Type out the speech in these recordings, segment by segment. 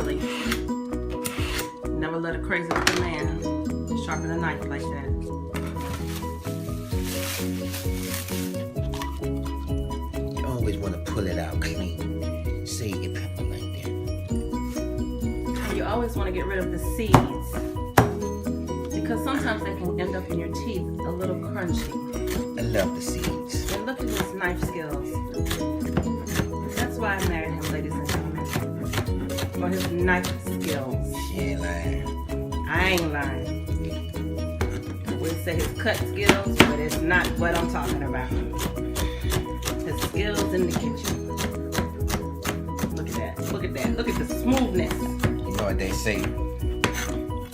chili. Never let a crazy little man sharpen a knife like that. You always want to pull it out clean. Save your pepper like that. You always want to get rid of the seeds, because sometimes they can end up in your teeth a little crunchy. I love the seeds. And look at his knife skills. That's why I married him, ladies and gentlemen. For his knife skills. She ain't lying. I ain't lying. We'll say his cut skills, but it's not what I'm talking about. His skills in the kitchen. Look at that. Look at that. Look at the smoothness. You know what they say?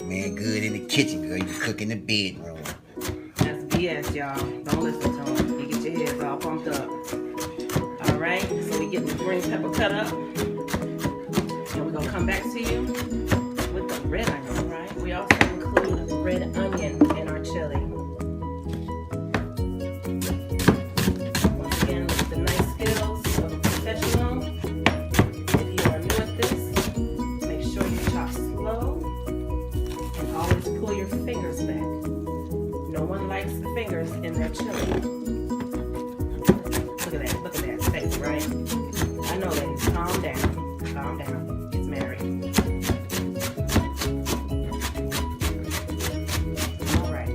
Man good in the kitchen, girl. You cook in the bedroom. That's BS, y'all. Don't listen to him. You get your heads all pumped up. Alright, so we get the green pepper cut up. And we're going to come back to you with the red onion, right? We also include red onion in our chili. Once again, with the nice skills of a professional. If you are new at this, make sure you chop slow and always pull your fingers back. No one likes the fingers in their chili. Look at that face, right? I know, ladies, calm down. Calm down. It's Mary. Alright,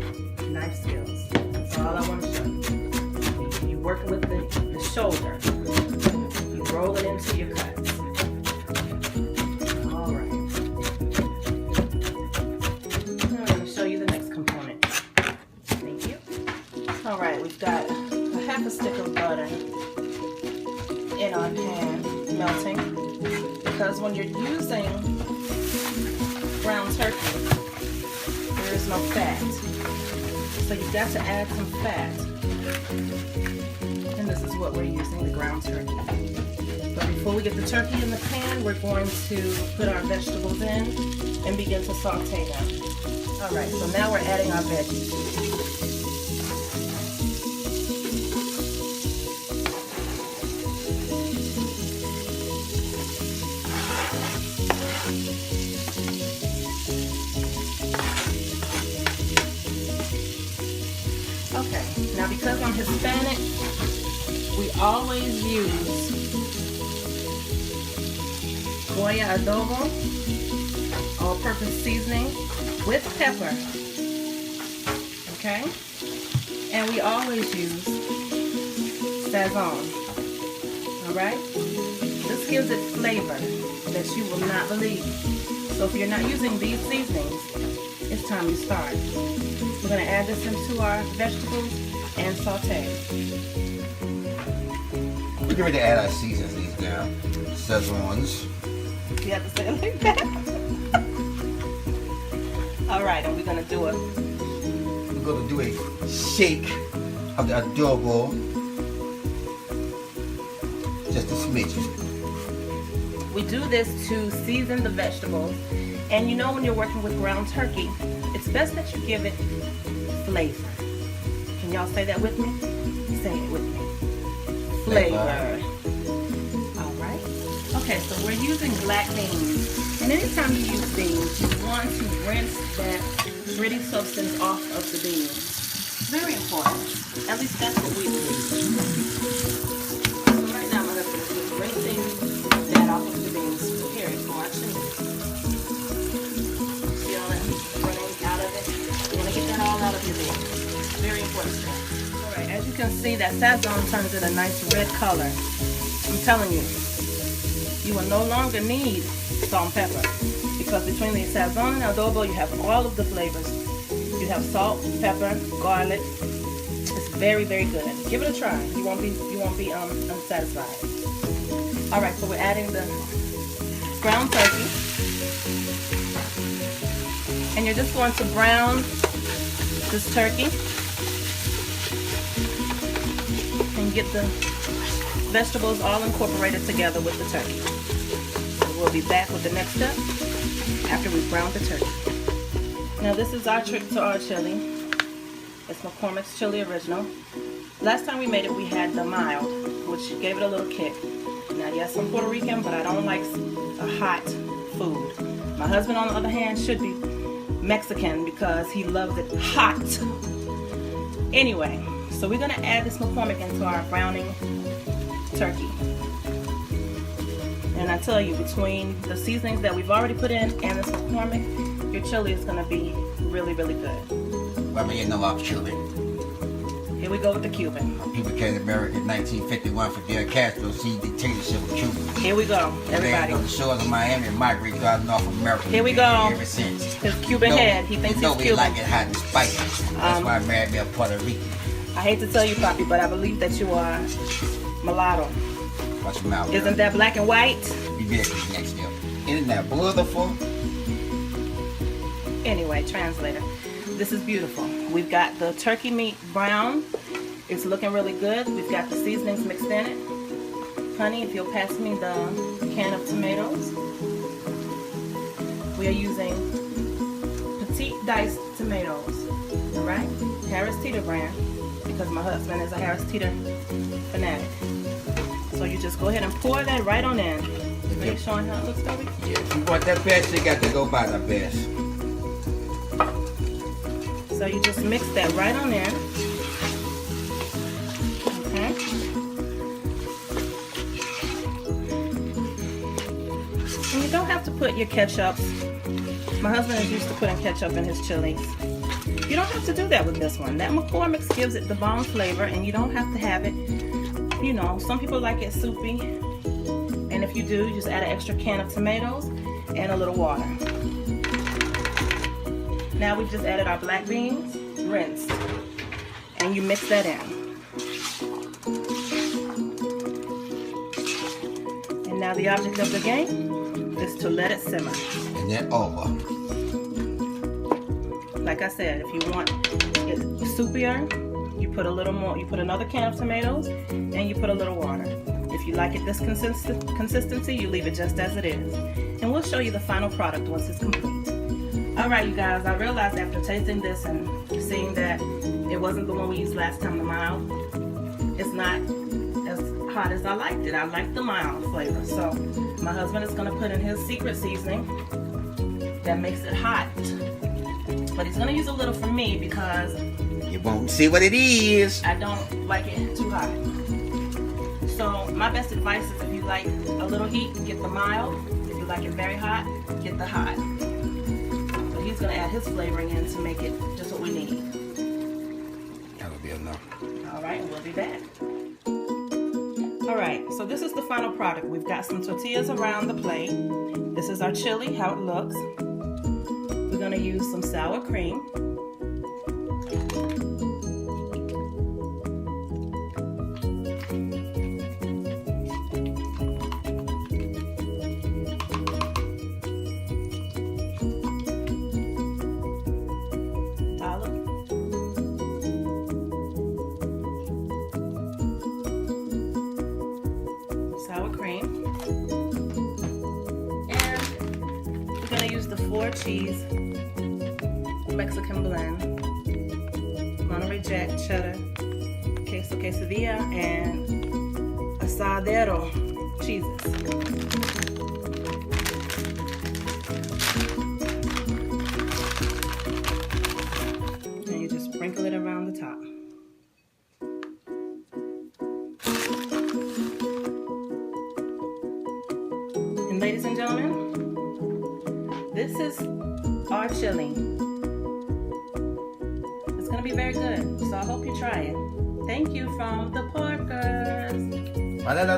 knife skills. That's all I want to show you. You're working with the shoulder. You roll it into your cuts. Alright. Now I'm going to show you the next component. Thank you. Alright, we've got a half a stick of butter in our pan melting, because when you're using ground turkey, there is no fat. So you've got to add some fat. And this is what we're using, the ground turkey. But before we get the turkey in the pan, we're going to put our vegetables in and begin to saute them. Alright, so now we're adding our veggies. Okay, now because I'm Hispanic, we always use Goya adobo, all-purpose seasoning with pepper, okay? And we always use Sazon, all right? This gives it flavor that you will not believe. So if you're not using these seasonings, it's time you start. We're going to add this into our vegetables and saute. We're getting ready to add our seasonings now. Sazons. You have to say it like that. Alright, and we're going to do it. We're going to do a shake of the adobo. Just a smidge. We do this to season the vegetables. And you know, when you're working with ground turkey, it's best that you give it flavor. Can y'all say that with me? Say it with me. Flavor. Alright. Okay, so we're using black beans. And anytime you use beans, you want to rinse that gritty substance off of the beans. Very important. At least that's what we do. So right now my husband is just rinsing that off of the beans here for our chili. See all that running out of it? You want to get that all out of your beans. Very important step. Alright, as you can see, that Sazon turns it a nice red color. I'm telling you, you will no longer need salt and pepper, because between the Sazon and adobo you have all of the flavors. You have salt, pepper, garlic. It's very, very good. Give it a try. You won't be unsatisfied. Alright, so we're adding the ground turkey. And you're just going to brown this turkey and get the vegetables all incorporated together with the turkey. So we'll be back with the next step after we've browned the turkey. Now this is our trick to our chili. It's McCormick's Chili Original. Last time we made it, we had the mild, which gave it a little kick. Now yes, I'm Puerto Rican, but I don't like a hot food. My husband, on the other hand, should be Mexican because he loves it hot. Anyway, so we're gonna add this McCormick into our browning turkey. And I tell you, between the seasonings that we've already put in and this McCormick, your chili is gonna be really, really good. Well, you know I'm Cuban. Here we go with the Cuban. People came to America in 1951 for Fidel Castro, see dictatorship of Cuba. Here we go, everybody. On the shores of Miami and migrate throughout North America. Here we go. Ever since. His Cuban head, he thinks he's we Cuban. like it hot and spicy. That's why I married me a Puerto Rican. I hate to tell you, Papi, but I believe that you are mulatto. Watch your mouth. Isn't that black and white? Be very next step. Isn't that beautiful? Anyway, translator. This is beautiful. We've got the turkey meat brown. It's looking really good. We've got the seasonings mixed in it. Honey, if you'll pass me the can of tomatoes. We are using petite diced tomatoes. Alright? Harris Teeter brand. Because my husband is a Harris Teeter fanatic. So you just go ahead and pour that right on in. You ready showing how it looks, baby? Yeah, if you want that best, you got to go buy the best. So you just mix that right on in. Okay. And you don't have to put your ketchup. My husband is used to putting ketchup in his chilies. You don't have to do that with this one. That McCormick's gives it the bomb flavor, and you don't have to have it. You know, some people like it soupy. And if you do, you just add an extra can of tomatoes and a little water. Now we've just added our black beans, rinsed, and you mix that in. And now the object of the game is to let it simmer. And then over. Like I said, if you want it soupier, you put a little more. You put another can of tomatoes, and you put a little water. If you like it this consistency, you leave it just as it is. And we'll show you the final product once it's complete. Alright, you guys, I realized after tasting this and seeing that it wasn't the one we used last time, the mild, it's not as hot as I liked it. I liked the mild flavor. So my husband is going to put in his secret seasoning that makes it hot. But he's going to use a little for me because you won't see what it is. I don't like it too hot. So my best advice is if you like a little heat, get the mild. If you like it very hot, get the hot. But he's going to add his flavoring in to make it just what we need. That'll be enough. Alright, and we'll be back. Alright, so this is the final product. We've got some tortillas around the plate. This is our chili, how it looks. We're going to use some sour cream. Sour cream, and we're going to use the 4 cheese Mexican blend, Monterey Jack, cheddar, queso quesadilla, and asadero cheeses. And you just sprinkle it around the top. And ladies and gentlemen, this is our chili. It's going to be very good, so I hope you try it. Thank you from the Porkers. Para la